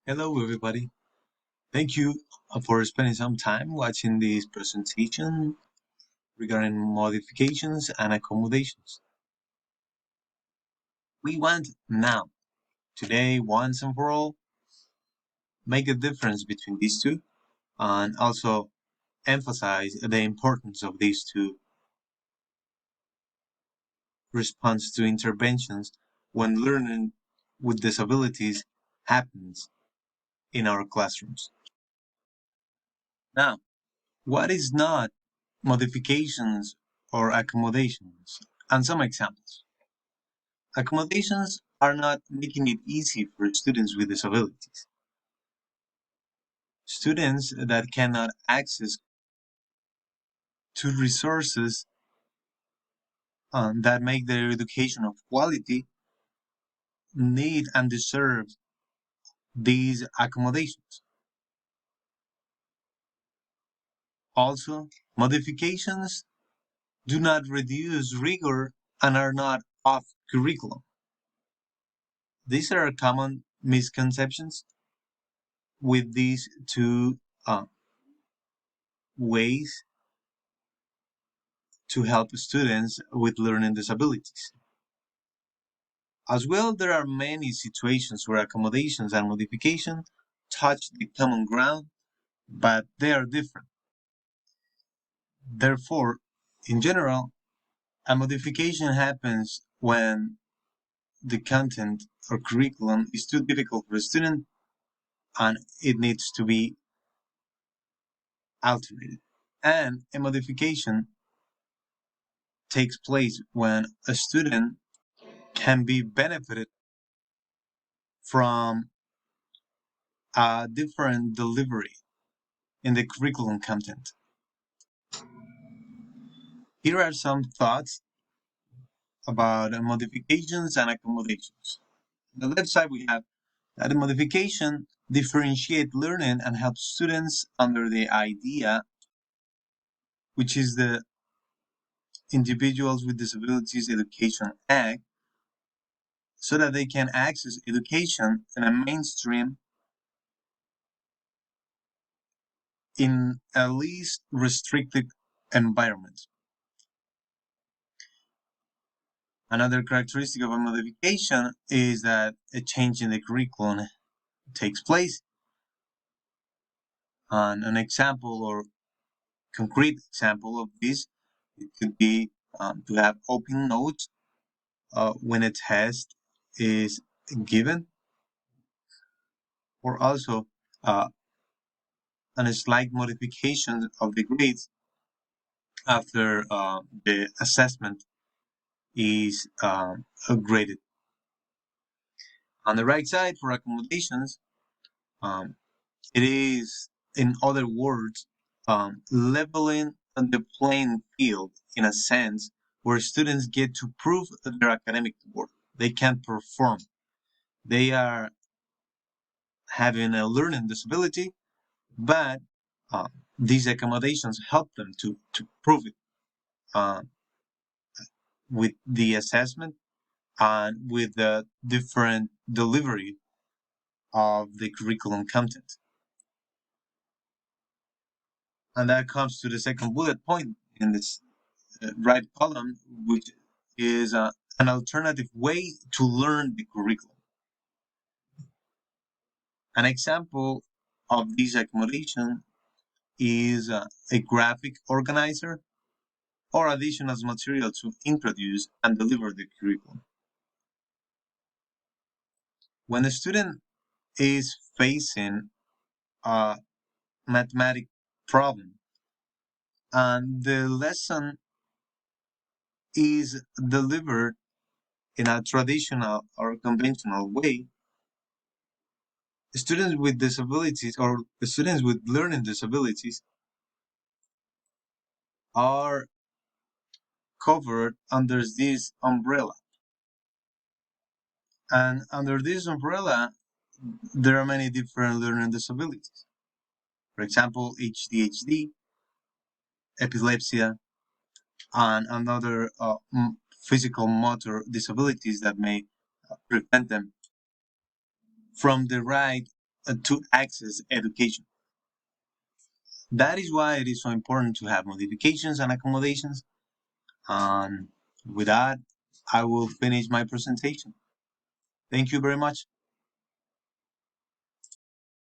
Hello, everybody. Thank you for spending some time watching this presentation regarding modifications and accommodations. We want now, today, once and for all, make a difference between these two and also emphasize the importance of these two response to interventions when learning with disabilities happens in our classrooms. Now, what is not modifications or accommodations? And some examples. Accommodations are not making it easy for students with disabilities. Students that cannot access to resources that make their education of quality need and deserve these accommodations. Also, modifications do not reduce rigor and are not off curriculum. These are common misconceptions with these two ways to help students with learning disabilities. As well, there are many situations where accommodations and modification touch the common ground, but they are different. Therefore, in general, a modification happens when the content or curriculum is too difficult for a student and it needs to be altered. And a modification takes place when a student can be benefited from a different delivery in the curriculum content. Here are some thoughts about modifications and accommodations. On the left side, we have that the modification differentiate learning and help students under the idea, which is the Individuals with Disabilities Education Act, so that they can access education in a mainstream in a least restricted environment. Another characteristic of a modification is that a change in the curriculum takes place. And an example or concrete example of this, it could be to have open notes when a test is given, or also a slight modification of the grades after the assessment is graded. On the right side, for accommodations, um, it is, in other words, leveling the playing field in a sense where students get to prove their academic work. They can perform. They are having a learning disability, but these accommodations help them to prove it uh, with the assessment and with the different delivery of the curriculum content. And that comes to the second bullet point in this right column, which is an alternative way to learn the curriculum. An example of this accommodation is a graphic organizer or additional material to introduce and deliver the curriculum. When a student is facing a mathematic problem and the lesson is delivered in a traditional or conventional way, students with disabilities or students with learning disabilities are covered under this umbrella. And under this umbrella, there are many different learning disabilities. For example, ADHD, epilepsy, and another physical motor disabilities that may prevent them from the right to access education. That is why it is so important to have modifications and accommodations. And with that, I will finish my presentation. Thank you very much.